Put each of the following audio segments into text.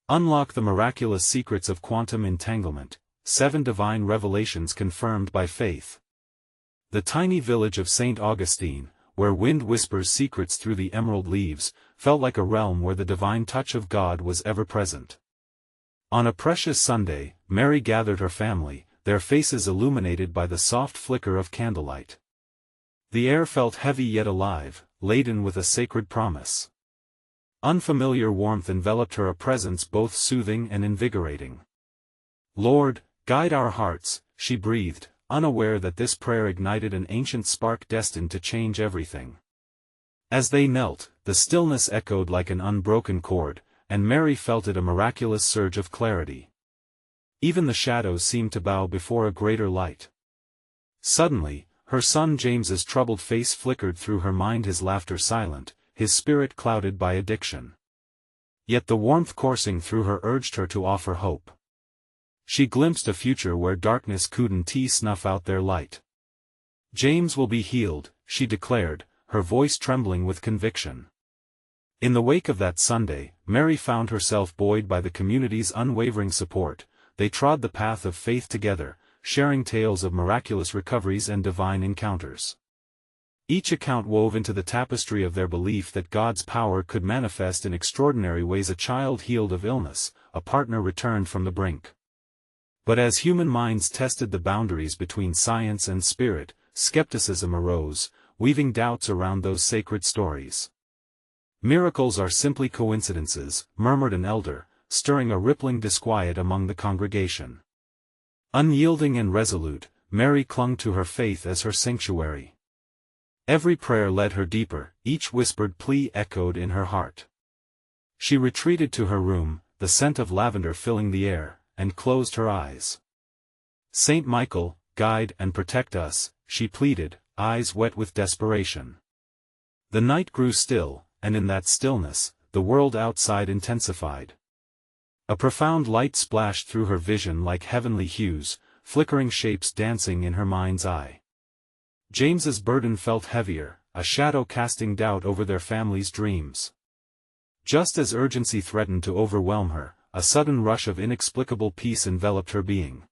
Unlock the miraculous secrets of quantum entanglement, 7 divine revelations confirmed by faith. The tiny village of St. Augustine, where wind whispers secrets through the emerald leaves, felt like a realm where the divine touch of God was ever present. On a precious Sunday, Mary gathered her family, their faces illuminated by the soft flicker of candlelight. The air felt heavy yet alive, laden with a sacred promise. Unfamiliar warmth enveloped her, a presence both soothing and invigorating. "Lord, guide our hearts," she breathed, unaware that this prayer ignited an ancient spark destined to change everything. As they knelt, the stillness echoed like an unbroken chord, and Mary felt it, a miraculous surge of clarity. Even the shadows seemed to bow before a greater light. Suddenly, her son James's troubled face flickered through her mind, his laughter silent, his spirit clouded by addiction. Yet the warmth coursing through her urged her to offer hope. She glimpsed a future where darkness couldn't snuff out their light. "James will be healed," she declared, her voice trembling with conviction. In the wake of that Sunday, Mary found herself buoyed by the community's unwavering support. They trod the path of faith together, sharing tales of miraculous recoveries and divine encounters. Each account wove into the tapestry of their belief that God's power could manifest in extraordinary ways: a child healed of illness, a partner returned from the brink. But as human minds tested the boundaries between science and spirit, skepticism arose, weaving doubts around those sacred stories. "Miracles are simply coincidences," murmured an elder, stirring a rippling disquiet among the congregation. Unyielding and resolute, Mary clung to her faith as her sanctuary. Every prayer led her deeper, each whispered plea echoed in her heart. She retreated to her room, the scent of lavender filling the air, and closed her eyes. "Saint Michael, guide and protect us," she pleaded, eyes wet with desperation. The night grew still, and in that stillness, the world outside intensified. A profound light splashed through her vision like heavenly hues, flickering shapes dancing in her mind's eye. James's burden felt heavier, a shadow casting doubt over their family's dreams. Just as urgency threatened to overwhelm her, a sudden rush of inexplicable peace enveloped her being.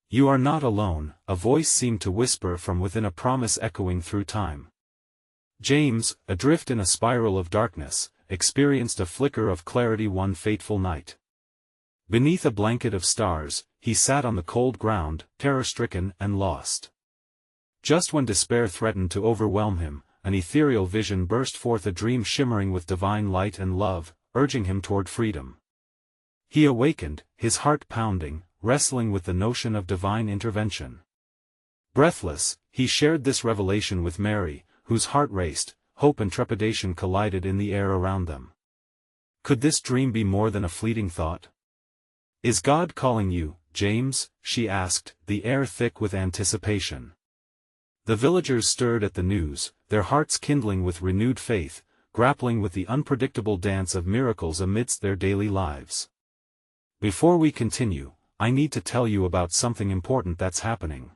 "You are not alone," a voice seemed to whisper from within, a promise echoing through time. James, adrift in a spiral of darkness, experienced a flicker of clarity one fateful night. Beneath a blanket of stars, he sat on the cold ground, terror-stricken and lost. Just when despair threatened to overwhelm him, an ethereal vision burst forth, a dream shimmering with divine light and love, urging him toward freedom. He awakened, his heart pounding, wrestling with the notion of divine intervention. Breathless, he shared this revelation with Mary, whose heart raced, hope and trepidation collided in the air around them. Could this dream be more than a fleeting thought? "Is God calling you, James?" she asked, the air thick with anticipation. The villagers stirred at the news, their hearts kindling with renewed faith, grappling with the unpredictable dance of miracles amidst their daily lives. "Before we continue, I need to tell you about something important that's happening.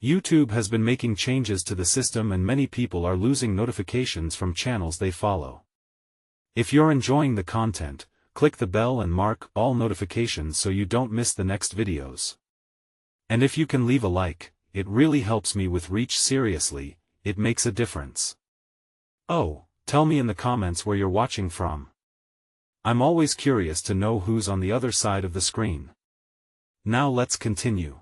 YouTube has been making changes to the system and many people are losing notifications from channels they follow. If you're enjoying the content, click the bell and mark all notifications so you don't miss the next videos. And if you can leave a like, it really helps me with reach. Seriously, it makes a difference. Oh, tell me in the comments where you're watching from. I'm always curious to know who's on the other side of the screen. Now let's continue.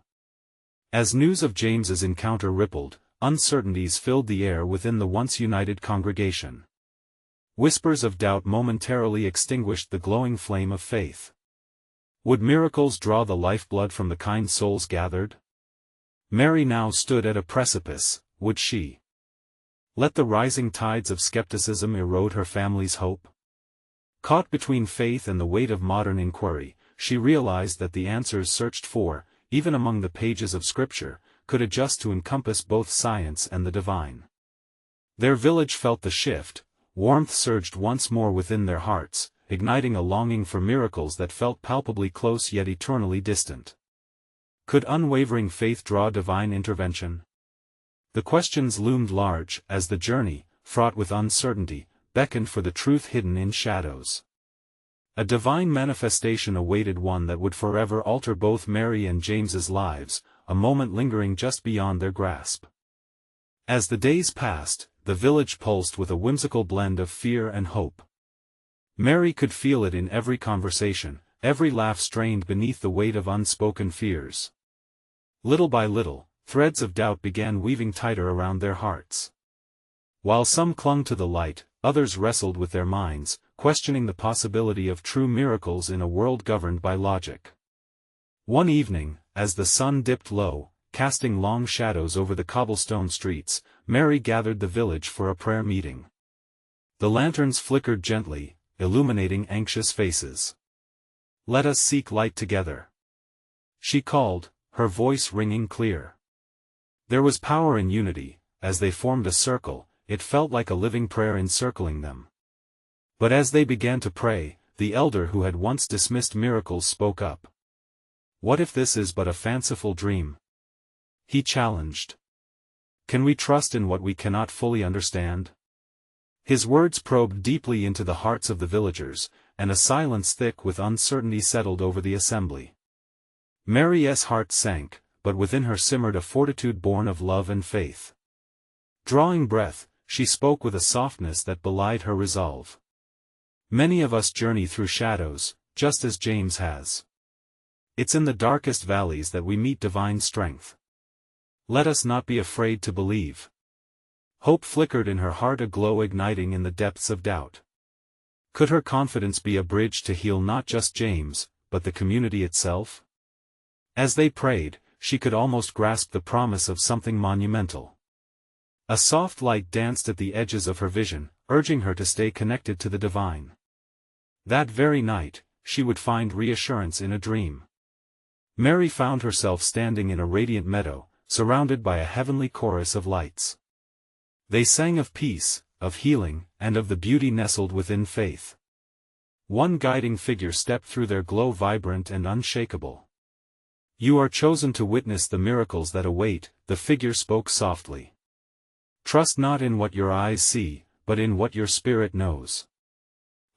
As news of James's encounter rippled, uncertainties filled the air within the once united congregation. Whispers of doubt momentarily extinguished the glowing flame of faith. Would miracles draw the lifeblood from the kind souls gathered? Mary now stood at a precipice. Would she let the rising tides of skepticism erode her family's hope? Caught between faith and the weight of modern inquiry, she realized that the answers searched for, even among the pages of Scripture, could adjust to encompass both science and the divine. Their village felt the shift. Warmth surged once more within their hearts, igniting a longing for miracles that felt palpably close yet eternally distant. Could unwavering faith draw divine intervention? The questions loomed large as the journey, fraught with uncertainty, beckoned for the truth hidden in shadows. A divine manifestation awaited, one that would forever alter both Mary and James's lives, a moment lingering just beyond their grasp. As the days passed, the village pulsed with a whimsical blend of fear and hope. Mary could feel it in every conversation, every laugh strained beneath the weight of unspoken fears. Little by little, threads of doubt began weaving tighter around their hearts. While some clung to the light, others wrestled with their minds, questioning the possibility of true miracles in a world governed by logic. One evening, as the sun dipped low, casting long shadows over the cobblestone streets, Mary gathered the village for a prayer meeting. The lanterns flickered gently, illuminating anxious faces. "Let us seek light together," she called, her voice ringing clear. There was power in unity. As they formed a circle, it felt like a living prayer encircling them. But as they began to pray, the elder who had once dismissed miracles spoke up. "What if this is but a fanciful dream?" he challenged. "Can we trust in what we cannot fully understand?" His words probed deeply into the hearts of the villagers, and a silence thick with uncertainty settled over the assembly. Mary's heart sank, but within her simmered a fortitude born of love and faith. Drawing breath, she spoke with a softness that belied her resolve. "Many of us journey through shadows, just as James has. It's in the darkest valleys that we meet divine strength. Let us not be afraid to believe." Hope flickered in her heart, a glow igniting in the depths of doubt. Could her confidence be a bridge to heal not just James, but the community itself? As they prayed, she could almost grasp the promise of something monumental. A soft light danced at the edges of her vision, urging her to stay connected to the divine. That very night, she would find reassurance in a dream. Mary found herself standing in a radiant meadow, surrounded by a heavenly chorus of lights. They sang of peace, of healing, and of the beauty nestled within faith. One guiding figure stepped through their glow, vibrant and unshakable. "You are chosen to witness the miracles that await," the figure spoke softly. "Trust not in what your eyes see, but in what your spirit knows."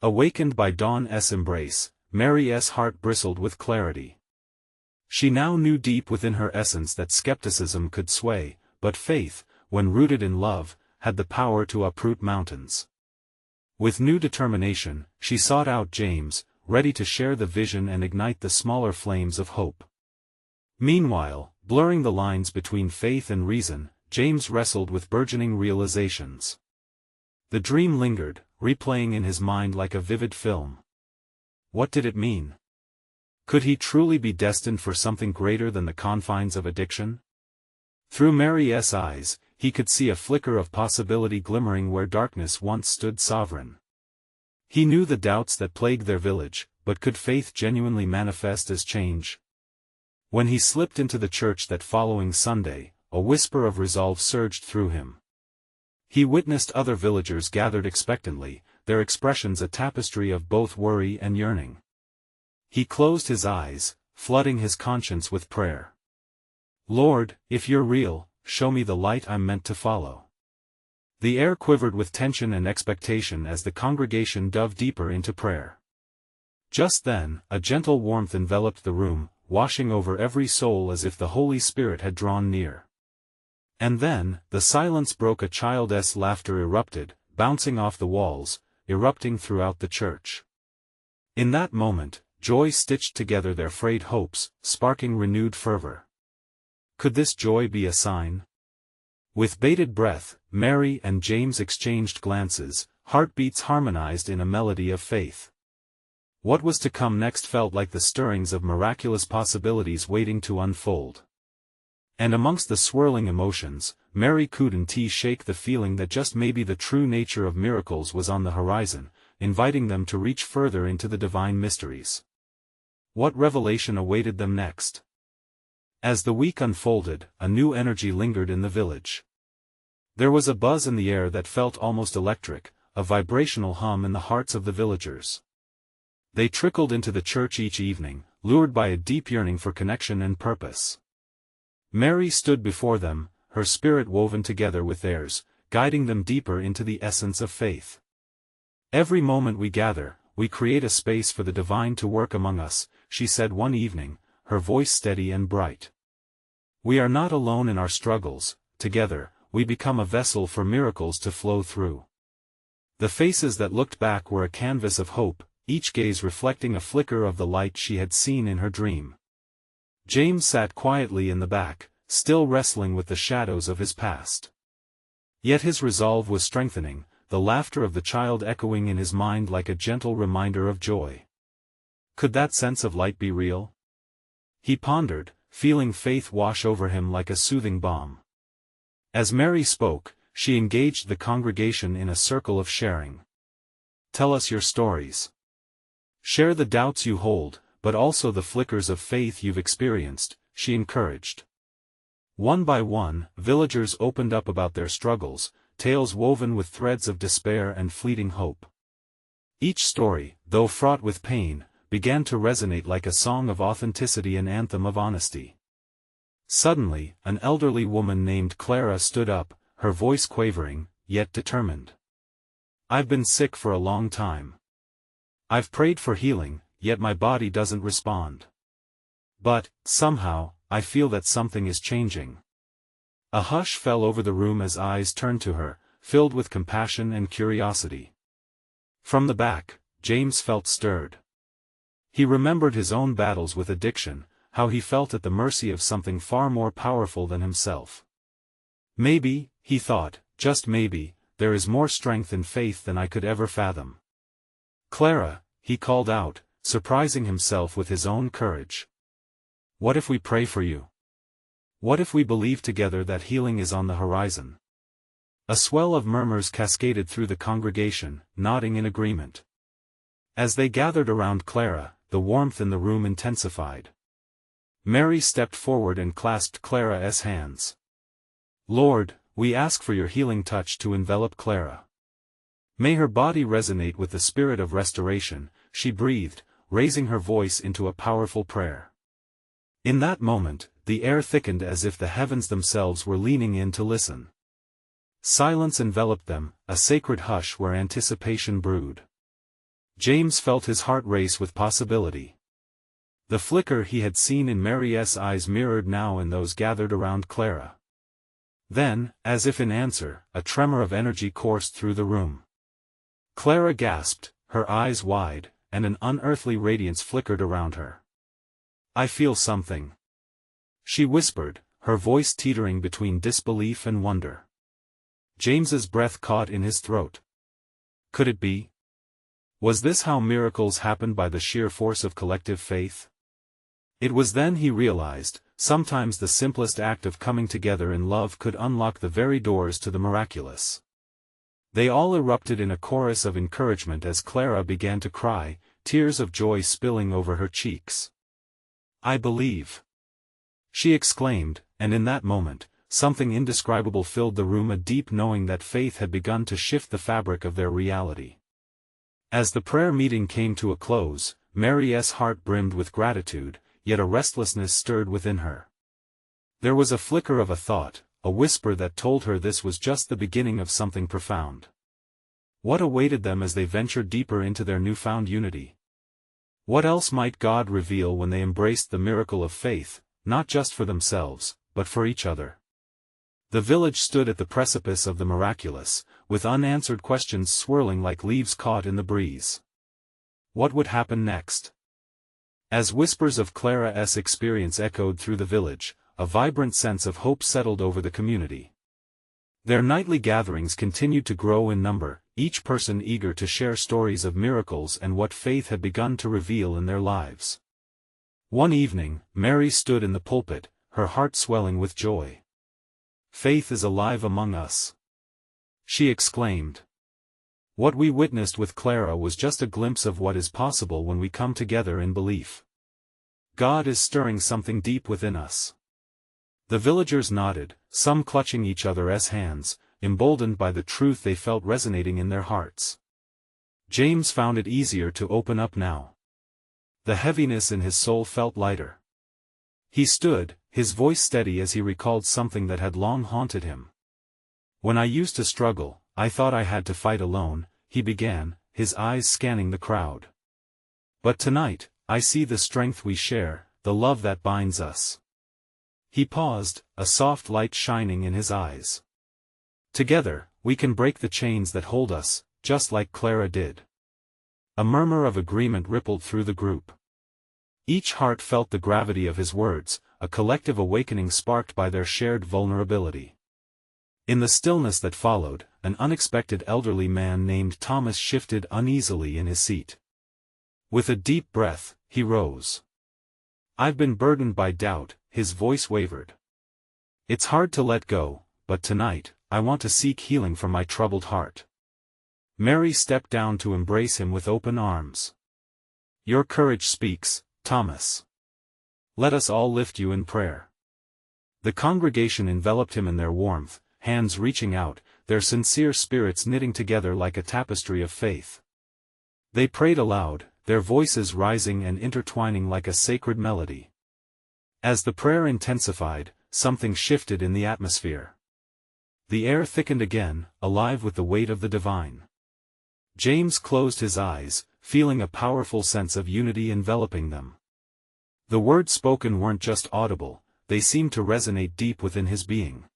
Awakened by dawn's embrace, Mary's heart bristled with clarity. She now knew deep within her essence that skepticism could sway, but faith, when rooted in love, had the power to uproot mountains. With new determination, she sought out James, ready to share the vision and ignite the smaller flames of hope. Meanwhile, blurring the lines between faith and reason, James wrestled with burgeoning realizations. The dream lingered, replaying in his mind like a vivid film. What did it mean? Could he truly be destined for something greater than the confines of addiction? Through Mary's eyes, he could see a flicker of possibility glimmering where darkness once stood sovereign. He knew the doubts that plagued their village, but could faith genuinely manifest as change? When he slipped into the church that following Sunday, a whisper of resolve surged through him. He witnessed other villagers gathered expectantly, their expressions a tapestry of both worry and yearning. He closed his eyes, flooding his conscience with prayer. "Lord, if you're real, show me the light I'm meant to follow." The air quivered with tension and expectation as the congregation dove deeper into prayer. Just then, a gentle warmth enveloped the room, washing over every soul as if the Holy Spirit had drawn near. And then, the silence broke. A child's laughter erupted, bouncing off the walls, erupting throughout the church. In that moment, joy stitched together their frayed hopes, sparking renewed fervor. Could this joy be a sign? With bated breath, Mary and James exchanged glances, heartbeats harmonized in a melody of faith. What was to come next felt like the stirrings of miraculous possibilities waiting to unfold. And amongst the swirling emotions, Mary couldn't shake the feeling that just maybe the true nature of miracles was on the horizon, inviting them to reach further into the divine mysteries. What revelation awaited them next? As the week unfolded, a new energy lingered in the village. There was a buzz in the air that felt almost electric, a vibrational hum in the hearts of the villagers. They trickled into the church each evening, lured by a deep yearning for connection and purpose. Mary stood before them, her spirit woven together with theirs, guiding them deeper into the essence of faith. "Every moment we gather, we create a space for the divine to work among us," she said one evening, her voice steady and bright. "We are not alone in our struggles, together, we become a vessel for miracles to flow through." The faces that looked back were a canvas of hope, each gaze reflecting a flicker of the light she had seen in her dream. James sat quietly in the back, still wrestling with the shadows of his past. Yet his resolve was strengthening, the laughter of the child echoing in his mind like a gentle reminder of joy. Could that sense of light be real? He pondered, feeling faith wash over him like a soothing balm. As Mary spoke, she engaged the congregation in a circle of sharing. "Tell us your stories. Share the doubts you hold, but also the flickers of faith you've experienced," she encouraged. One by one, villagers opened up about their struggles, tales woven with threads of despair and fleeting hope. Each story, though fraught with pain, began to resonate like a song of authenticity and anthem of honesty. Suddenly, an elderly woman named Clara stood up, her voice quavering, yet determined. "I've been sick for a long time. I've prayed for healing, yet my body doesn't respond. But, somehow, I feel that something is changing." A hush fell over the room as eyes turned to her, filled with compassion and curiosity. From the back, James felt stirred. He remembered his own battles with addiction, how he felt at the mercy of something far more powerful than himself. "Maybe," he thought, "just maybe, there is more strength in faith than I could ever fathom." "Clara," he called out, surprising himself with his own courage. "What if we pray for you? What if we believe together that healing is on the horizon?" A swell of murmurs cascaded through the congregation, nodding in agreement. As they gathered around Clara, the warmth in the room intensified. Mary stepped forward and clasped Clara's hands. "Lord, we ask for your healing touch to envelop Clara. May her body resonate with the spirit of restoration," she breathed, raising her voice into a powerful prayer. In that moment, the air thickened as if the heavens themselves were leaning in to listen. Silence enveloped them, a sacred hush where anticipation brewed. James felt his heart race with possibility. The flicker he had seen in Mary's eyes mirrored now in those gathered around Clara. Then, as if in answer, a tremor of energy coursed through the room. Clara gasped, her eyes wide, and an unearthly radiance flickered around her. "I feel something," she whispered, her voice teetering between disbelief and wonder. James's breath caught in his throat. Could it be? Was this how miracles happened, by the sheer force of collective faith? It was then he realized, sometimes the simplest act of coming together in love could unlock the very doors to the miraculous. They all erupted in a chorus of encouragement as Clara began to cry, tears of joy spilling over her cheeks. "I believe," she exclaimed, and in that moment, something indescribable filled the room, a deep knowing that faith had begun to shift the fabric of their reality. As the prayer meeting came to a close, Mary's heart brimmed with gratitude, yet a restlessness stirred within her. There was a flicker of a thought, a whisper that told her this was just the beginning of something profound. What awaited them as they ventured deeper into their newfound unity? What else might God reveal when they embraced the miracle of faith, not just for themselves, but for each other? The village stood at the precipice of the miraculous, with unanswered questions swirling like leaves caught in the breeze. What would happen next? As whispers of Clara's experience echoed through the village, a vibrant sense of hope settled over the community. Their nightly gatherings continued to grow in number, each person eager to share stories of miracles and what faith had begun to reveal in their lives. One evening, Mary stood in the pulpit, her heart swelling with joy. "Faith is alive among us," she exclaimed. "What we witnessed with Clara was just a glimpse of what is possible when we come together in belief. God is stirring something deep within us." The villagers nodded, some clutching each other's hands, emboldened by the truth they felt resonating in their hearts. James found it easier to open up now. The heaviness in his soul felt lighter. He stood, his voice steady as he recalled something that had long haunted him. "When I used to struggle, I thought I had to fight alone," he began, his eyes scanning the crowd. "But tonight, I see the strength we share, the love that binds us." He paused, a soft light shining in his eyes. "Together, we can break the chains that hold us, just like Clara did." A murmur of agreement rippled through the group. Each heart felt the gravity of his words, a collective awakening sparked by their shared vulnerability. In the stillness that followed, an unexpected elderly man named Thomas shifted uneasily in his seat. With a deep breath, he rose. "I've been burdened by doubt," his voice wavered. "It's hard to let go, but tonight, I want to seek healing for my troubled heart." Mary stepped down to embrace him with open arms. "Your courage speaks, Thomas. Let us all lift you in prayer." The congregation enveloped him in their warmth, hands reaching out, their sincere spirits knitting together like a tapestry of faith. They prayed aloud, their voices rising and intertwining like a sacred melody. As the prayer intensified, something shifted in the atmosphere. The air thickened again, alive with the weight of the divine. James closed his eyes, feeling a powerful sense of unity enveloping them. The words spoken weren't just audible, they seemed to resonate deep within his being.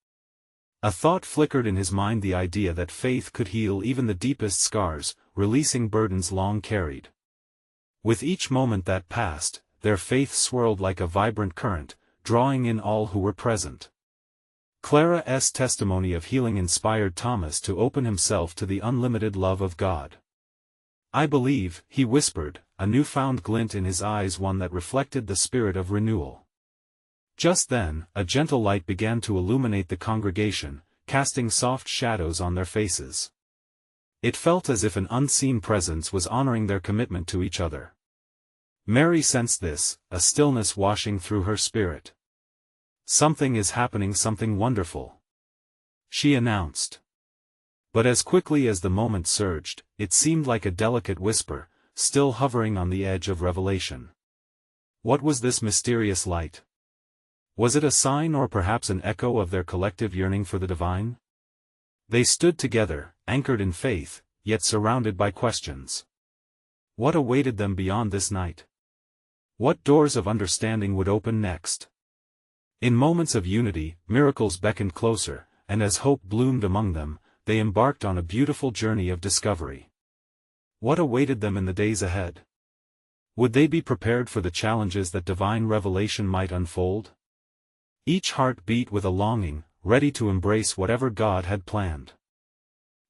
A thought flickered in his mind, the idea that faith could heal even the deepest scars, releasing burdens long carried. With each moment that passed, their faith swirled like a vibrant current, drawing in all who were present. Clara's testimony of healing inspired Thomas to open himself to the unlimited love of God. "I believe," he whispered, a newfound glint in his eyes, one that reflected the spirit of renewal. Just then, a gentle light began to illuminate the congregation, casting soft shadows on their faces. It felt as if an unseen presence was honoring their commitment to each other. Mary sensed this, a stillness washing through her spirit. "Something is happening, something wonderful," she announced. But as quickly as the moment surged, it seemed like a delicate whisper, still hovering on the edge of revelation. What was this mysterious light? Was it a sign or perhaps an echo of their collective yearning for the divine? They stood together, anchored in faith, yet surrounded by questions. What awaited them beyond this night? What doors of understanding would open next? In moments of unity, miracles beckoned closer, and as hope bloomed among them, they embarked on a beautiful journey of discovery. What awaited them in the days ahead? Would they be prepared for the challenges that divine revelation might unfold? Each heart beat with a longing, ready to embrace whatever God had planned.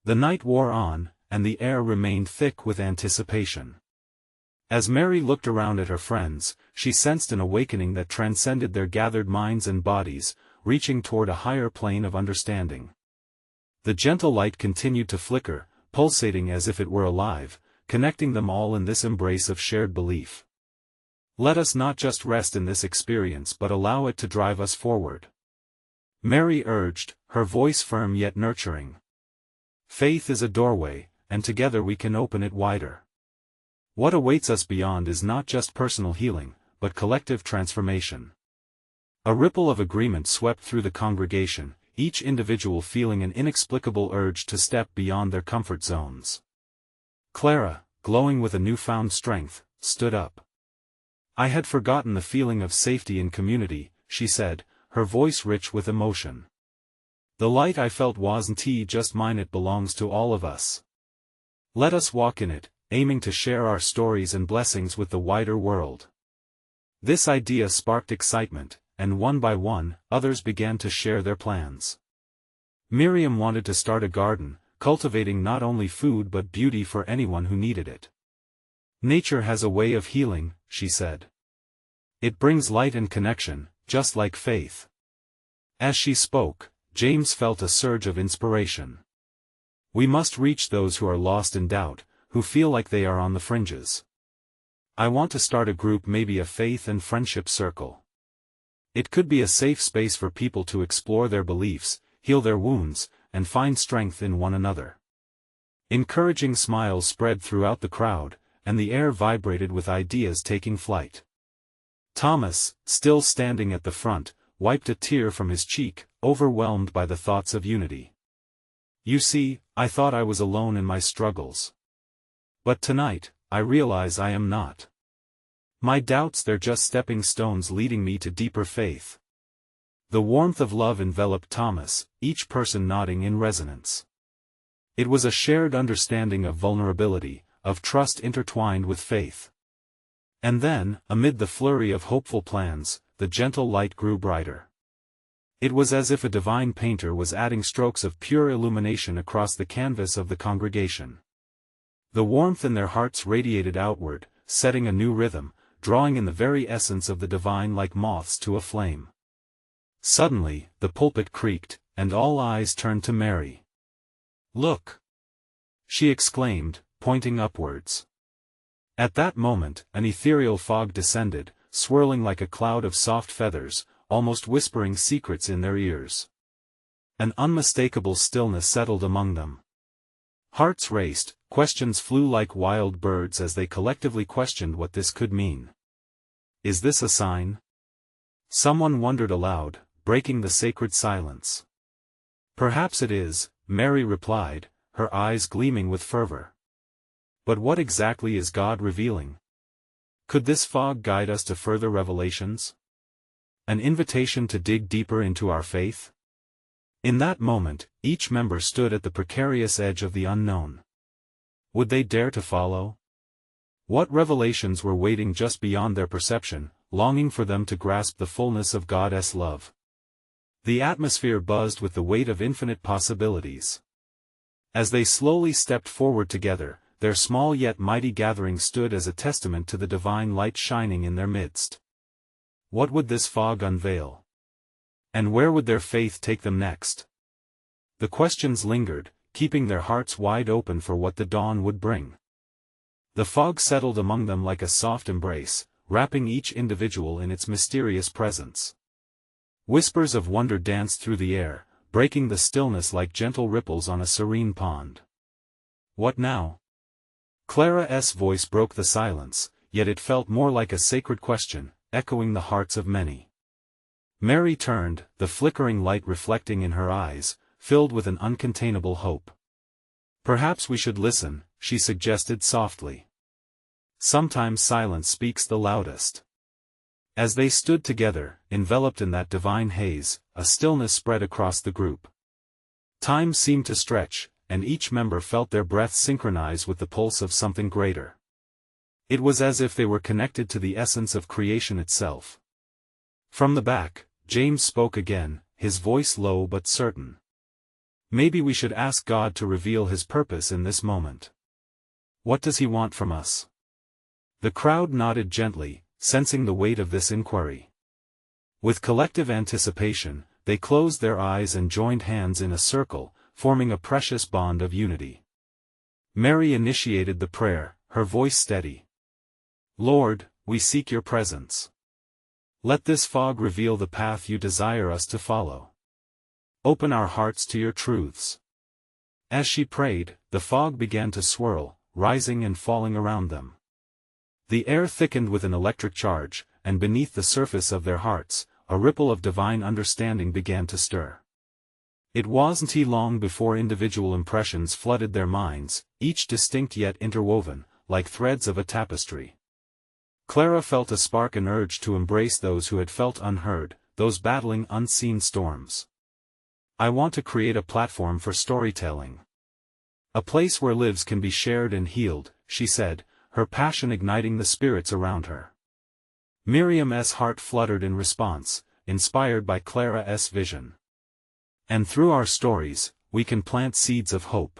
The night wore on, and the air remained thick with anticipation. As Mary looked around at her friends, she sensed an awakening that transcended their gathered minds and bodies, reaching toward a higher plane of understanding. The gentle light continued to flicker, pulsating as if it were alive, connecting them all in this embrace of shared belief. Let us not just rest in this experience but allow it to drive us forward. Mary urged, her voice firm yet nurturing. Faith is a doorway, and together we can open it wider. What awaits us beyond is not just personal healing, but collective transformation. A ripple of agreement swept through the congregation, each individual feeling an inexplicable urge to step beyond their comfort zones. Clara, glowing with a newfound strength, stood up. "I had forgotten the feeling of safety in community," she said, her voice rich with emotion. "The light I felt wasn't just mine, it belongs to all of us. Let us walk in it, aiming to share our stories and blessings with the wider world." This idea sparked excitement, and one by one, others began to share their plans. Miriam wanted to start a garden, cultivating not only food but beauty for anyone who needed it. "Nature has a way of healing," she said. "It brings light and connection, just like faith." As she spoke, James felt a surge of inspiration. "We must reach those who are lost in doubt, who feel like they are on the fringes. I want to start a group, maybe a faith and friendship circle. It could be a safe space for people to explore their beliefs, heal their wounds, and find strength in one another." Encouraging smiles spread throughout the crowd, and the air vibrated with ideas taking flight. Thomas, still standing at the front, wiped a tear from his cheek, overwhelmed by the thoughts of unity. "You see, I thought I was alone in my struggles. But tonight, I realize I am not. My doubts, they're just stepping stones leading me to deeper faith. The warmth of love enveloped Thomas, each person nodding in resonance. It was a shared understanding of vulnerability, of trust intertwined with faith. And then, amid the flurry of hopeful plans, the gentle light grew brighter. It was as if a divine painter was adding strokes of pure illumination across the canvas of the congregation. The warmth in their hearts radiated outward, setting a new rhythm, drawing in the very essence of the divine like moths to a flame. Suddenly, the pulpit creaked, and all eyes turned to Mary. "Look!" she exclaimed, pointing upwards. At that moment, an ethereal fog descended, swirling like a cloud of soft feathers, almost whispering secrets in their ears. An unmistakable stillness settled among them. Hearts raced, questions flew like wild birds as they collectively questioned what this could mean. Is this a sign? Someone wondered aloud, breaking the sacred silence. Perhaps it is, Mary replied, her eyes gleaming with fervor. But what exactly is God revealing? Could this fog guide us to further revelations? An invitation to dig deeper into our faith? In that moment, each member stood at the precarious edge of the unknown. Would they dare to follow? What revelations were waiting just beyond their perception, longing for them to grasp the fullness of God's love? The atmosphere buzzed with the weight of infinite possibilities. As they slowly stepped forward together, their small yet mighty gathering stood as a testament to the divine light shining in their midst. What would this fog unveil? And where would their faith take them next? The questions lingered, keeping their hearts wide open for what the dawn would bring. The fog settled among them like a soft embrace, wrapping each individual in its mysterious presence. Whispers of wonder danced through the air, breaking the stillness like gentle ripples on a serene pond. What now? Clara's voice broke the silence, yet it felt more like a sacred question, echoing the hearts of many. Mary turned, the flickering light reflecting in her eyes, filled with an uncontainable hope. Perhaps we should listen, she suggested softly. Sometimes silence speaks the loudest. As they stood together, enveloped in that divine haze, a stillness spread across the group. Time seemed to stretch, and each member felt their breath synchronize with the pulse of something greater. It was as if they were connected to the essence of creation itself. From the back, James spoke again, his voice low but certain. Maybe we should ask God to reveal his purpose in this moment. What does he want from us? The crowd nodded gently, sensing the weight of this inquiry. With collective anticipation, they closed their eyes and joined hands in a circle, forming a precious bond of unity. Mary initiated the prayer, her voice steady. Lord, we seek your presence. Let this fog reveal the path you desire us to follow. Open our hearts to your truths. As she prayed, the fog began to swirl, rising and falling around them. The air thickened with an electric charge, and beneath the surface of their hearts, a ripple of divine understanding began to stir. It wasn't long before individual impressions flooded their minds, each distinct yet interwoven, like threads of a tapestry. Clara felt a spark, an urge to embrace those who had felt unheard, those battling unseen storms. I want to create a platform for storytelling. A place where lives can be shared and healed, she said, her passion igniting the spirits around her. Miriam's heart fluttered in response, inspired by Clara's vision. And through our stories, we can plant seeds of hope.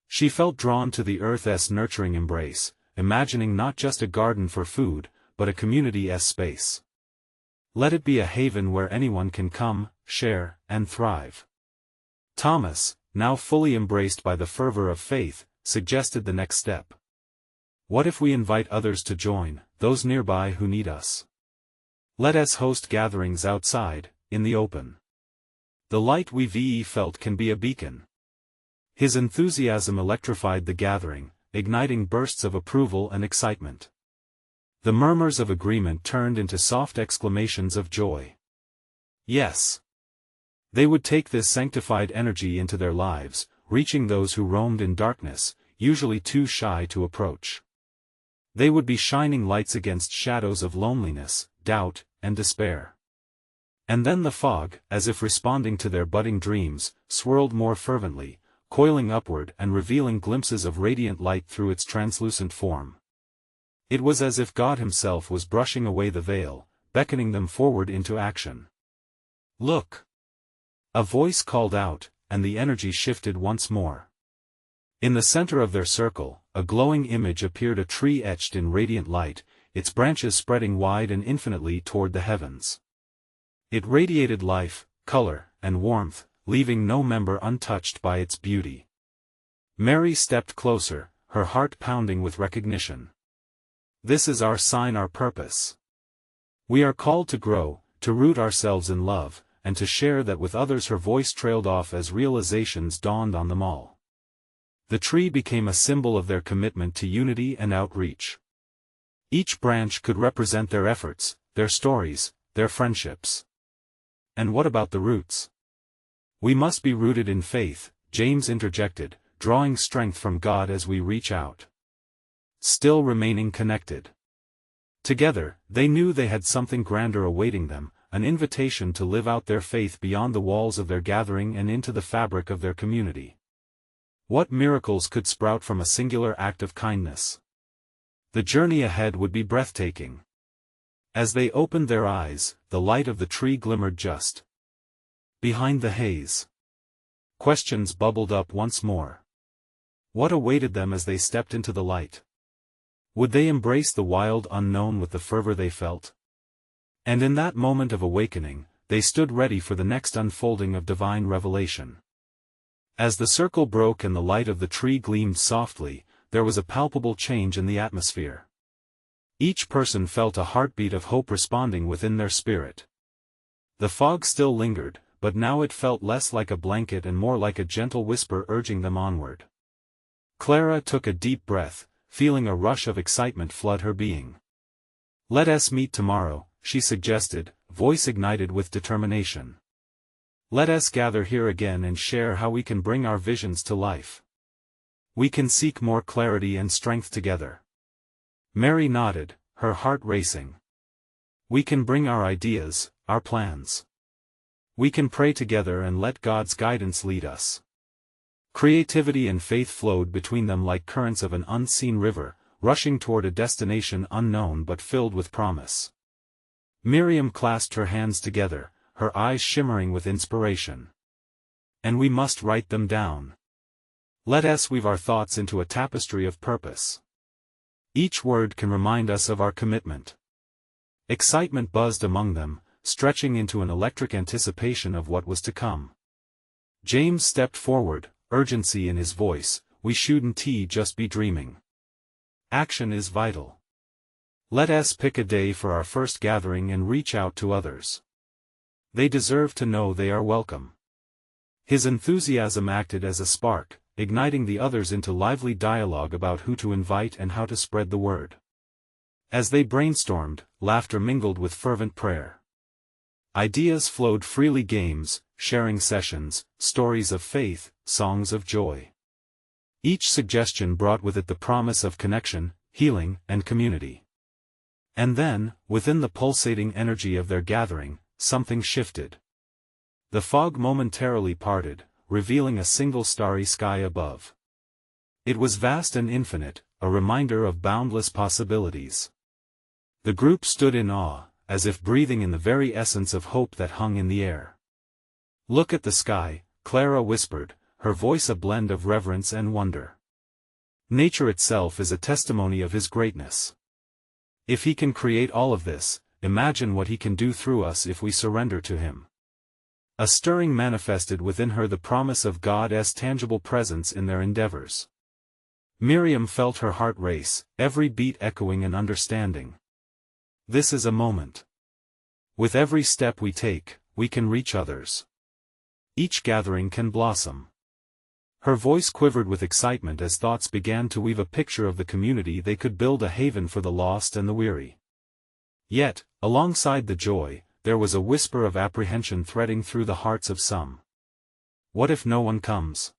She felt drawn to the earth's nurturing embrace, imagining not just a garden for food, but a community's space. Let it be a haven where anyone can come, share, and thrive. Thomas, now fully embraced by the fervor of faith, suggested the next step. What if we invite others to join, those nearby who need us? Let us host gatherings outside, in the open. The light we felt can be a beacon. His enthusiasm electrified the gathering, igniting bursts of approval and excitement. The murmurs of agreement turned into soft exclamations of joy. Yes. They would take this sanctified energy into their lives, reaching those who roamed in darkness, usually too shy to approach. They would be shining lights against shadows of loneliness, doubt, and despair. And then the fog, as if responding to their budding dreams, swirled more fervently, coiling upward and revealing glimpses of radiant light through its translucent form. It was as if God himself was brushing away the veil, beckoning them forward into action. "Look!" A voice called out, and the energy shifted once more. In the center of their circle, a glowing image appeared, a tree etched in radiant light, its branches spreading wide and infinitely toward the heavens. It radiated life, color, and warmth, leaving no member untouched by its beauty. Mary stepped closer, her heart pounding with recognition. This is our sign, our purpose. We are called to grow, to root ourselves in love, and to share that with others. Her voice trailed off as realizations dawned on them all. The tree became a symbol of their commitment to unity and outreach. Each branch could represent their efforts, their stories, their friendships. And what about the roots? We must be rooted in faith, James interjected, drawing strength from God as we reach out. Still remaining connected. Together, they knew they had something grander awaiting them, an invitation to live out their faith beyond the walls of their gathering and into the fabric of their community. What miracles could sprout from a singular act of kindness? The journey ahead would be breathtaking. As they opened their eyes, the light of the tree glimmered just behind the haze. Questions bubbled up once more. What awaited them as they stepped into the light? Would they embrace the wild unknown with the fervor they felt? And in that moment of awakening, they stood ready for the next unfolding of divine revelation. As the circle broke and the light of the tree gleamed softly, there was a palpable change in the atmosphere. Each person felt a heartbeat of hope responding within their spirit. The fog still lingered, but now it felt less like a blanket and more like a gentle whisper urging them onward. Clara took a deep breath, feeling a rush of excitement flood her being. "Let us meet tomorrow," she suggested, voice ignited with determination. "Let us gather here again and share how we can bring our visions to life. We can seek more clarity and strength together." Mary nodded, her heart racing. "We can bring our ideas, our plans. We can pray together and let God's guidance lead us." Creativity and faith flowed between them like currents of an unseen river, rushing toward a destination unknown but filled with promise. Miriam clasped her hands together, her eyes shimmering with inspiration. "And we must write them down. Let us weave our thoughts into a tapestry of purpose. Each word can remind us of our commitment." Excitement buzzed among them, stretching into an electric anticipation of what was to come. James stepped forward, urgency in his voice, "We shouldn't just be dreaming. Action is vital. Let us pick a day for our first gathering and reach out to others. They deserve to know they are welcome." His enthusiasm acted as a spark, igniting the others into lively dialogue about who to invite and how to spread the word. As they brainstormed, laughter mingled with fervent prayer. Ideas flowed freely: games, sharing sessions, stories of faith, songs of joy. Each suggestion brought with it the promise of connection, healing, and community. And then, within the pulsating energy of their gathering, something shifted. The fog momentarily parted, revealing a single starry sky above. It was vast and infinite, a reminder of boundless possibilities. The group stood in awe, as if breathing in the very essence of hope that hung in the air. "Look at the sky," Clara whispered, her voice a blend of reverence and wonder. "Nature itself is a testimony of His greatness. If He can create all of this, imagine what He can do through us if we surrender to Him." A stirring manifested within her the promise of God's tangible presence in their endeavors. Miriam felt her heart race, every beat echoing an understanding. This is a moment. With every step we take, we can reach others. Each gathering can blossom. Her voice quivered with excitement as thoughts began to weave a picture of the community they could build, a haven for the lost and the weary. Yet, alongside the joy, there was a whisper of apprehension threading through the hearts of some. What if no one comes?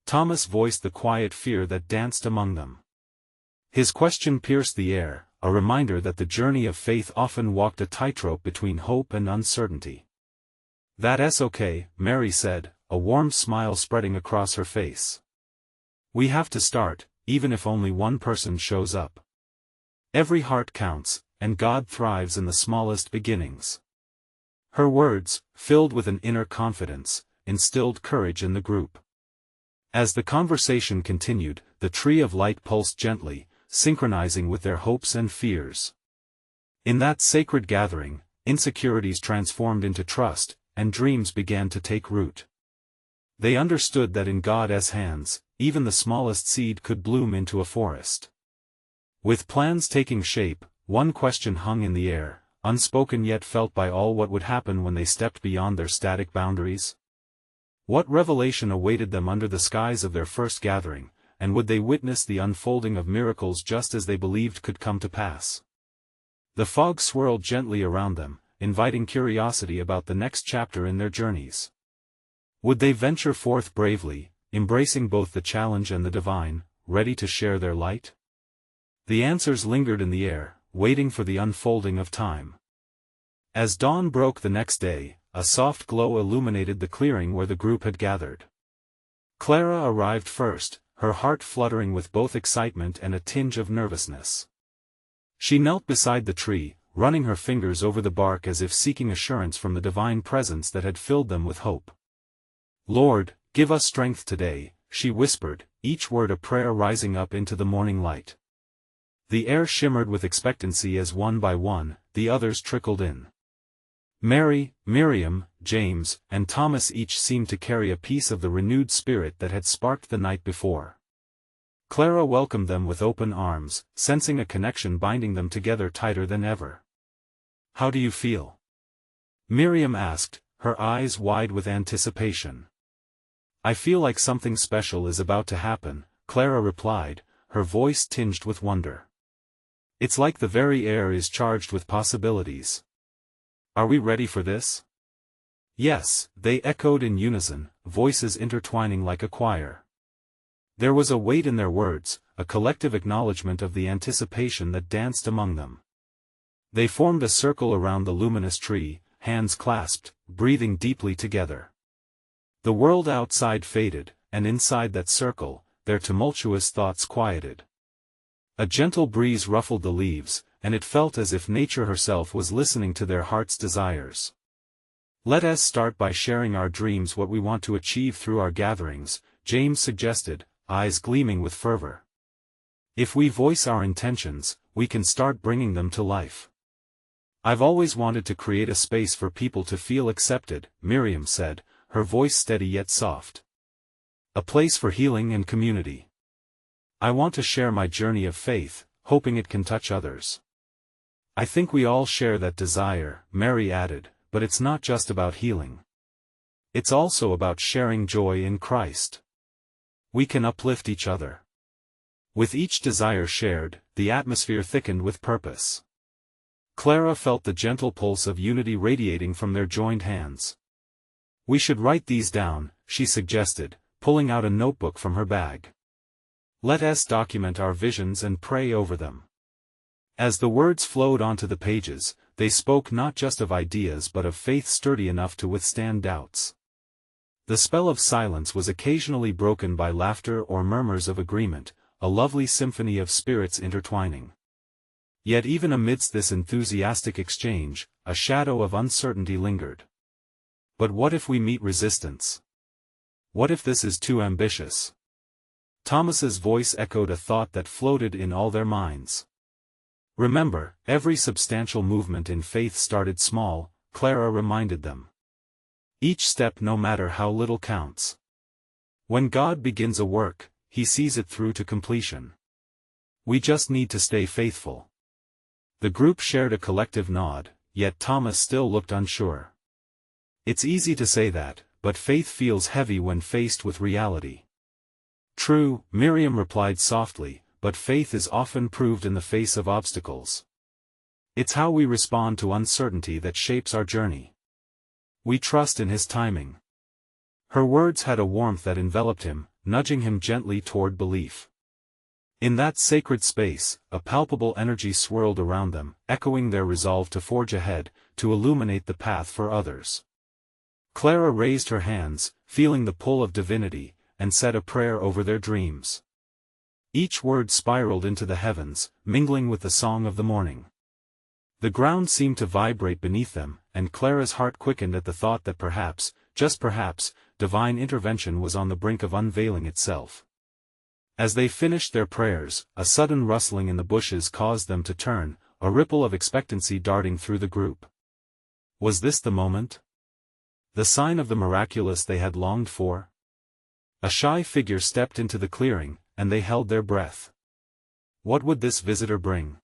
Thomas voiced the quiet fear that danced among them. His question pierced the air, a reminder that the journey of faith often walked a tightrope between hope and uncertainty. "That's okay," Mary said, a warm smile spreading across her face. "We have to start, even if only one person shows up. Every heart counts, and God thrives in the smallest beginnings." Her words, filled with an inner confidence, instilled courage in the group. As the conversation continued, the tree of light pulsed gently, synchronizing with their hopes and fears. In that sacred gathering, insecurities transformed into trust, and dreams began to take root. They understood that in God's hands, even the smallest seed could bloom into a forest. With plans taking shape, one question hung in the air, unspoken yet felt by all: what would happen when they stepped beyond their static boundaries? What revelation awaited them under the skies of their first gathering, and would they witness the unfolding of miracles just as they believed could come to pass? The fog swirled gently around them, inviting curiosity about the next chapter in their journeys. Would they venture forth bravely, embracing both the challenge and the divine, ready to share their light? The answers lingered in the air, waiting for the unfolding of time. As dawn broke the next day, a soft glow illuminated the clearing where the group had gathered. Clara arrived first, her heart fluttering with both excitement and a tinge of nervousness. She knelt beside the tree, running her fingers over the bark as if seeking assurance from the divine presence that had filled them with hope. "Lord, give us strength today," she whispered, each word a prayer rising up into the morning light. The air shimmered with expectancy as one by one, the others trickled in. Mary, Miriam, James, and Thomas each seemed to carry a piece of the renewed spirit that had sparked the night before. Clara welcomed them with open arms, sensing a connection binding them together tighter than ever. "How do you feel?" Miriam asked, her eyes wide with anticipation. "I feel like something special is about to happen," Clara replied, her voice tinged with wonder. "It's like the very air is charged with possibilities. Are we ready for this?" "Yes," they echoed in unison, voices intertwining like a choir. There was a weight in their words, a collective acknowledgement of the anticipation that danced among them. They formed a circle around the luminous tree, hands clasped, breathing deeply together. The world outside faded, and inside that circle, their tumultuous thoughts quieted. A gentle breeze ruffled the leaves, and it felt as if nature herself was listening to their heart's desires. "Let us start by sharing our dreams, what we want to achieve through our gatherings," James suggested, eyes gleaming with fervor. "If we voice our intentions, we can start bringing them to life." "I've always wanted to create a space for people to feel accepted," Miriam said, her voice steady yet soft. "A place for healing and community. I want to share my journey of faith, hoping it can touch others." "I think we all share that desire," Mary added, "but it's not just about healing. It's also about sharing joy in Christ. We can uplift each other." With each desire shared, the atmosphere thickened with purpose. Clara felt the gentle pulse of unity radiating from their joined hands. "We should write these down," she suggested, pulling out a notebook from her bag. "Let us document our visions and pray over them." As the words flowed onto the pages, they spoke not just of ideas but of faith sturdy enough to withstand doubts. The spell of silence was occasionally broken by laughter or murmurs of agreement, a lovely symphony of spirits intertwining. Yet even amidst this enthusiastic exchange, a shadow of uncertainty lingered. But what if we meet resistance? What if this is too ambitious? Thomas's voice echoed a thought that floated in all their minds. "Remember, every substantial movement in faith started small," Clara reminded them. "Each step, no matter how little, counts. When God begins a work, He sees it through to completion. We just need to stay faithful." The group shared a collective nod, yet Thomas still looked unsure. "It's easy to say that, but faith feels heavy when faced with reality." "True," Miriam replied softly, "but faith is often proved in the face of obstacles. It's how we respond to uncertainty that shapes our journey. We trust in His timing." Her words had a warmth that enveloped him, nudging him gently toward belief. In that sacred space, a palpable energy swirled around them, echoing their resolve to forge ahead, to illuminate the path for others. Clara raised her hands, feeling the pull of divinity, and said a prayer over their dreams. Each word spiraled into the heavens, mingling with the song of the morning. The ground seemed to vibrate beneath them, and Clara's heart quickened at the thought that perhaps, just perhaps, divine intervention was on the brink of unveiling itself. As they finished their prayers, a sudden rustling in the bushes caused them to turn, a ripple of expectancy darting through the group. Was this the moment? The sign of the miraculous they had longed for? A shy figure stepped into the clearing, and they held their breath. What would this visitor bring?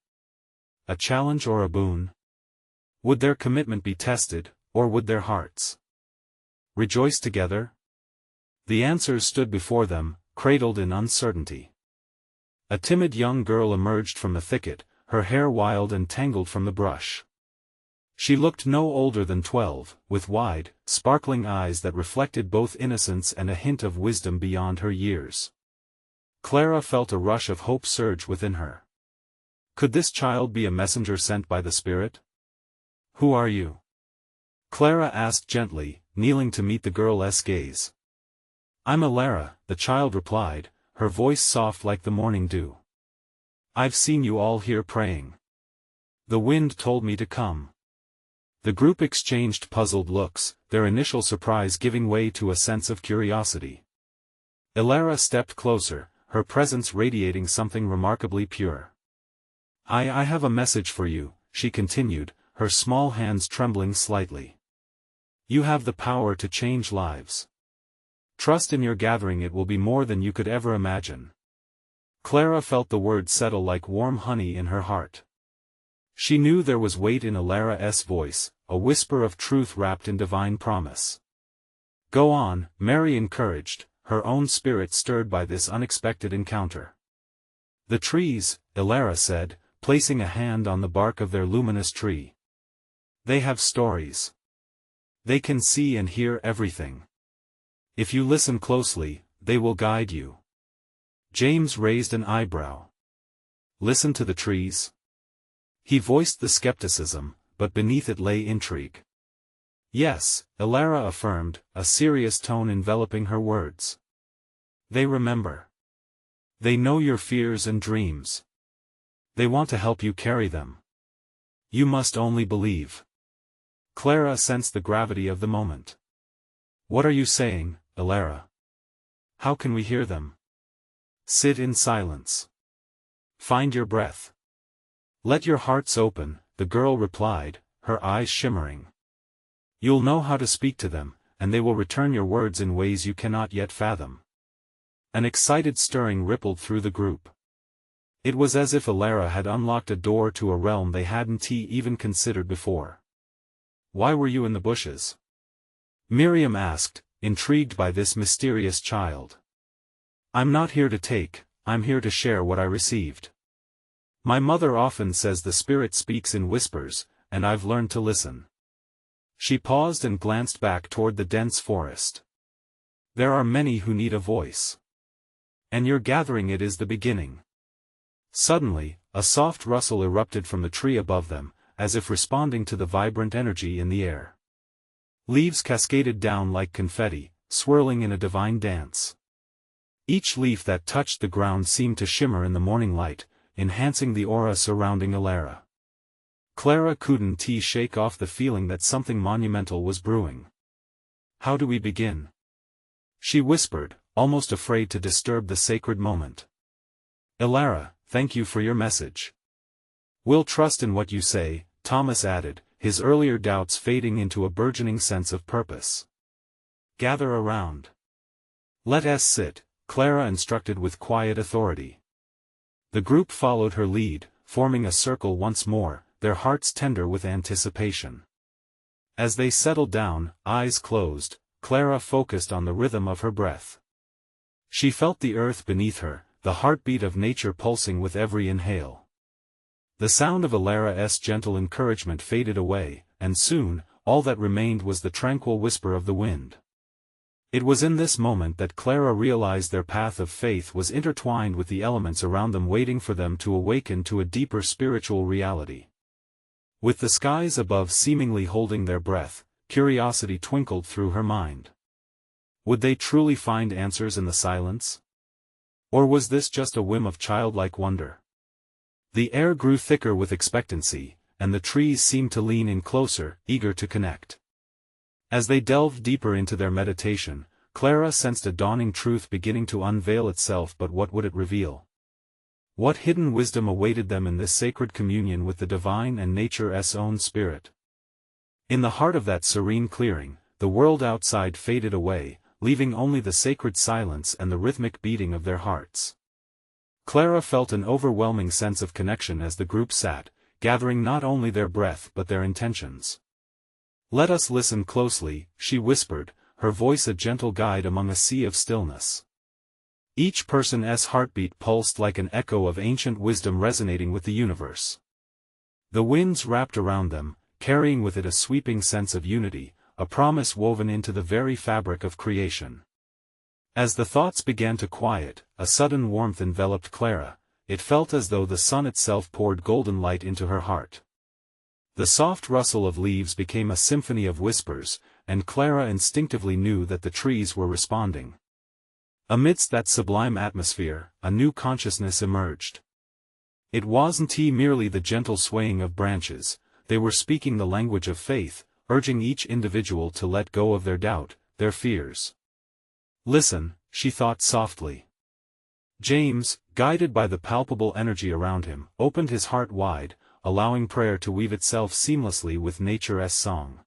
A challenge or a boon? Would their commitment be tested, or would their hearts rejoice together? The answers stood before them, cradled in uncertainty. A timid young girl emerged from the thicket, her hair wild and tangled from the brush. She looked no older than 12, with wide, sparkling eyes that reflected both innocence and a hint of wisdom beyond her years. Clara felt a rush of hope surge within her. Could this child be a messenger sent by the Spirit? "Who are you?" Clara asked gently, kneeling to meet the girl's gaze. "I'm Alara," the child replied, her voice soft like the morning dew. "I've seen you all here praying. The wind told me to come." The group exchanged puzzled looks, their initial surprise giving way to a sense of curiosity. Alara stepped closer, her presence radiating something remarkably pure. I have a message for you," she continued, her small hands trembling slightly. "You have the power to change lives. Trust in your gathering, it will be more than you could ever imagine." Clara felt the words settle like warm honey in her heart. She knew there was weight in Alara's voice, a whisper of truth wrapped in divine promise. "Go on," Mary encouraged, her own spirit stirred by this unexpected encounter. "The trees," Alara said, placing a hand on the bark of their luminous tree. "They have stories. They can see and hear everything. If you listen closely, they will guide you." James raised an eyebrow. "Listen to the trees?" He voiced the skepticism, but beneath it lay intrigue. "Yes," Alara affirmed, a serious tone enveloping her words. "They remember. They know your fears and dreams. They want to help you carry them. You must only believe." Clara sensed the gravity of the moment. "What are you saying, Alara? How can we hear them?" "Sit in silence. Find your breath. Let your hearts open," the girl replied, her eyes shimmering. "You'll know how to speak to them, and they will return your words in ways you cannot yet fathom." An excited stirring rippled through the group. It was as if Alara had unlocked a door to a realm they hadn't even considered before. "Why were you in the bushes?" Miriam asked, intrigued by this mysterious child. "I'm not here to take, I'm here to share what I received. My mother often says the Spirit speaks in whispers, and I've learned to listen." She paused and glanced back toward the dense forest. "There are many who need a voice. And your gathering it is the beginning." Suddenly, a soft rustle erupted from the tree above them, as if responding to the vibrant energy in the air. Leaves cascaded down like confetti, swirling in a divine dance. Each leaf that touched the ground seemed to shimmer in the morning light, enhancing the aura surrounding Alara. Clara couldn't shake off the feeling that something monumental was brewing. "How do we begin?" she whispered, almost afraid to disturb the sacred moment. "Alara, thank you for your message. We'll trust in what you say," Thomas added, his earlier doubts fading into a burgeoning sense of purpose. "Gather around. Let us sit," Clara instructed with quiet authority. The group followed her lead, forming a circle once more, their hearts tender with anticipation. As they settled down, eyes closed, Clara focused on the rhythm of her breath. She felt the earth beneath her, the heartbeat of nature pulsing with every inhale. The sound of Alara's gentle encouragement faded away, and soon, all that remained was the tranquil whisper of the wind. It was in this moment that Clara realized their path of faith was intertwined with the elements around them, waiting for them to awaken to a deeper spiritual reality. With the skies above seemingly holding their breath, curiosity twinkled through her mind. Would they truly find answers in the silence? Or was this just a whim of childlike wonder? The air grew thicker with expectancy, and the trees seemed to lean in closer, eager to connect. As they delved deeper into their meditation, Clara sensed a dawning truth beginning to unveil itself. But what would it reveal? What hidden wisdom awaited them in this sacred communion with the divine and nature's own spirit? In the heart of that serene clearing, the world outside faded away, leaving only the sacred silence and the rhythmic beating of their hearts. Clara felt an overwhelming sense of connection as the group sat, gathering not only their breath but their intentions. "Let us listen closely," she whispered, her voice a gentle guide among a sea of stillness. Each person's heartbeat pulsed like an echo of ancient wisdom resonating with the universe. The winds wrapped around them, carrying with it a sweeping sense of unity, a promise woven into the very fabric of creation. As the thoughts began to quiet, a sudden warmth enveloped Clara. It felt as though the sun itself poured golden light into her heart. The soft rustle of leaves became a symphony of whispers, and Clara instinctively knew that the trees were responding. Amidst that sublime atmosphere, a new consciousness emerged. It wasn't merely the gentle swaying of branches, they were speaking the language of faith, urging each individual to let go of their doubt, their fears. "Listen," she thought softly. James, guided by the palpable energy around him, opened his heart wide, allowing prayer to weave itself seamlessly with nature's song.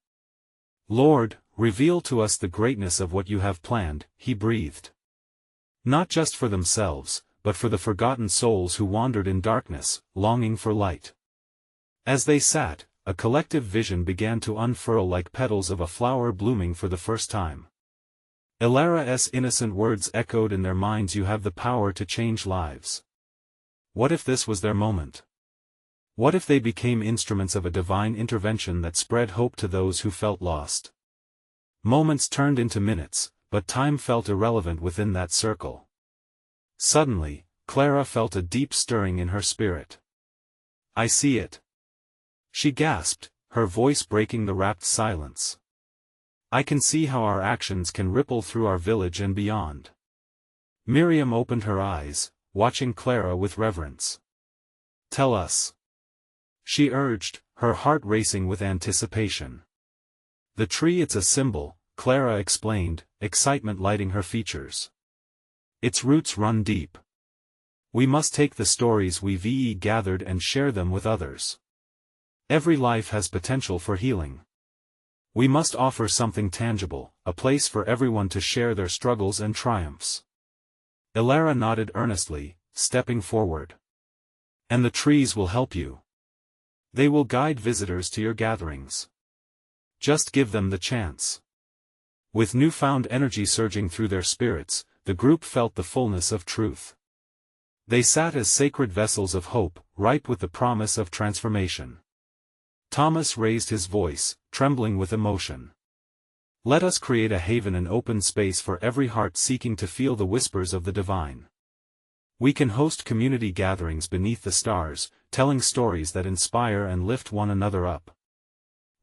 "Lord, reveal to us the greatness of what you have planned," he breathed. Not just for themselves, but for the forgotten souls who wandered in darkness, longing for light. As they sat, a collective vision began to unfurl like petals of a flower blooming for the first time. Ilara's innocent words echoed in their minds, "You have the power to change lives." What if this was their moment? What if they became instruments of a divine intervention that spread hope to those who felt lost? Moments turned into minutes, but time felt irrelevant within that circle. Suddenly, Clara felt a deep stirring in her spirit. "I see it," she gasped, her voice breaking the rapt silence. "I can see how our actions can ripple through our village and beyond." Miriam opened her eyes, watching Clara with reverence. "Tell us," she urged, her heart racing with anticipation. "The tree, it's a symbol," Clara explained, excitement lighting her features. "Its roots run deep. We must take the stories we've gathered and share them with others. Every life has potential for healing. We must offer something tangible, a place for everyone to share their struggles and triumphs." Ilara nodded earnestly, stepping forward. "And the trees will help you. They will guide visitors to your gatherings. Just give them the chance." With newfound energy surging through their spirits, the group felt the fullness of truth. They sat as sacred vessels of hope, ripe with the promise of transformation. Thomas raised his voice, trembling with emotion. "Let us create a haven, an open space for every heart seeking to feel the whispers of the divine. We can host community gatherings beneath the stars, telling stories that inspire and lift one another up."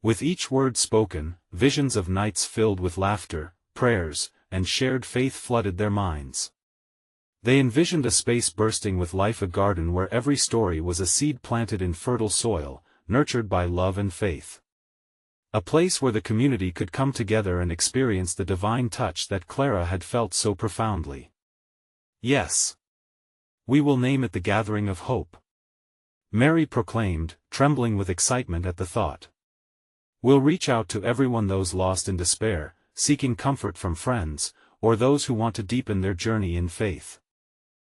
With each word spoken, visions of nights filled with laughter, prayers, and shared faith flooded their minds. They envisioned a space bursting with life, a garden where every story was a seed planted in fertile soil, nurtured by love and faith. A place where the community could come together and experience the divine touch that Clara had felt so profoundly. "Yes. We will name it the Gathering of Hope," Mary proclaimed, trembling with excitement at the thought. "We'll reach out to everyone, those lost in despair, seeking comfort from friends, or those who want to deepen their journey in faith.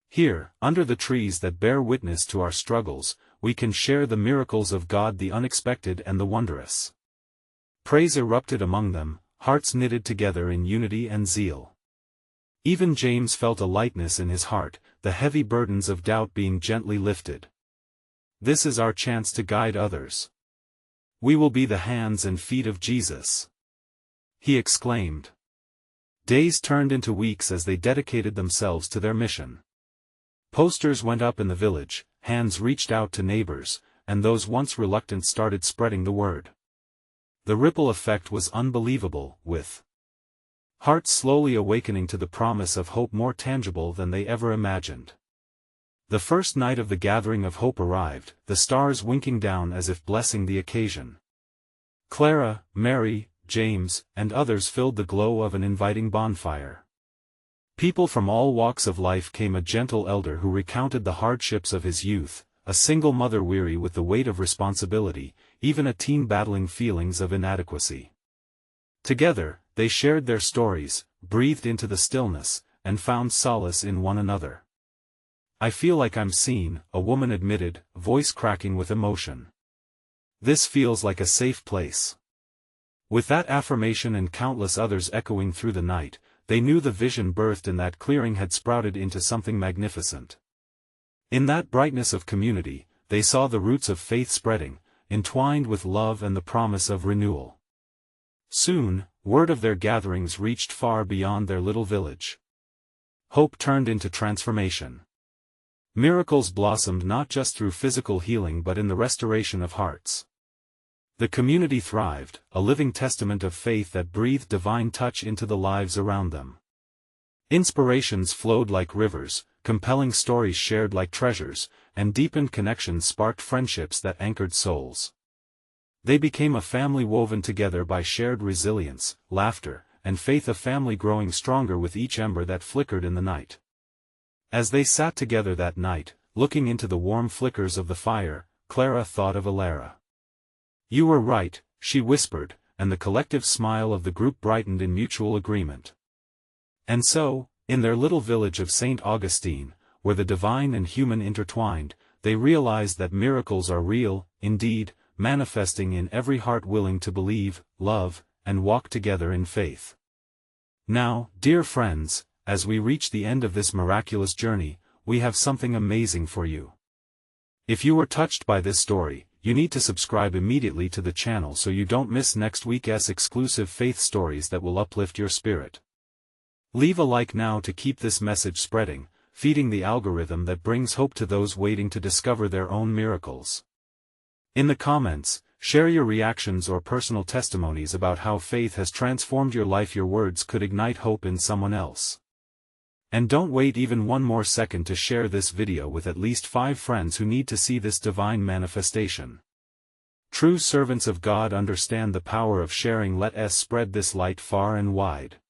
Here, under the trees that bear witness to our struggles, we can share the miracles of God, the unexpected and the wondrous." Praise erupted among them, hearts knitted together in unity and zeal. Even James felt a lightness in his heart, the heavy burdens of doubt being gently lifted. "This is our chance to guide others. We will be the hands and feet of Jesus," he exclaimed. Days turned into weeks as they dedicated themselves to their mission. Posters went up in the village, hands reached out to neighbors, and those once reluctant started spreading the word. The ripple effect was unbelievable, with hearts slowly awakening to the promise of hope more tangible than they ever imagined. The first night of the gathering of hope arrived, the stars winking down as if blessing the occasion. Clara, Mary, James, and others filled the glow of an inviting bonfire. People from all walks of life came, a gentle elder who recounted the hardships of his youth, a single mother weary with the weight of responsibility, even a teen battling feelings of inadequacy. Together, they shared their stories, breathed into the stillness, and found solace in one another. "I feel like I'm seen," a woman admitted, voice cracking with emotion. "This feels like a safe place." With that affirmation and countless others echoing through the night, they knew the vision birthed in that clearing had sprouted into something magnificent. In that brightness of community, they saw the roots of faith spreading, entwined with love and the promise of renewal. Soon, word of their gatherings reached far beyond their little village. Hope turned into transformation. Miracles blossomed not just through physical healing but in the restoration of hearts. The community thrived, a living testament of faith that breathed divine touch into the lives around them. Inspirations flowed like rivers, compelling stories shared like treasures, and deepened connections sparked friendships that anchored souls. They became a family woven together by shared resilience, laughter, and faith, a family growing stronger with each ember that flickered in the night. As they sat together that night, looking into the warm flickers of the fire, Clara thought of Alara. "You were right," she whispered, and the collective smile of the group brightened in mutual agreement. And so, in their little village of St. Augustine, where the divine and human intertwined, they realized that miracles are real, indeed, manifesting in every heart willing to believe, love, and walk together in faith. Now, dear friends, as we reach the end of this miraculous journey, we have something amazing for you. If you were touched by this story, you need to subscribe immediately to the channel so you don't miss next week's exclusive faith stories that will uplift your spirit. Leave a like now to keep this message spreading, feeding the algorithm that brings hope to those waiting to discover their own miracles. In the comments, share your reactions or personal testimonies about how faith has transformed your life. Your words could ignite hope in someone else. And don't wait even one more second to share this video with at least 5 friends who need to see this divine manifestation. True servants of God understand the power of sharing. Let us spread this light far and wide.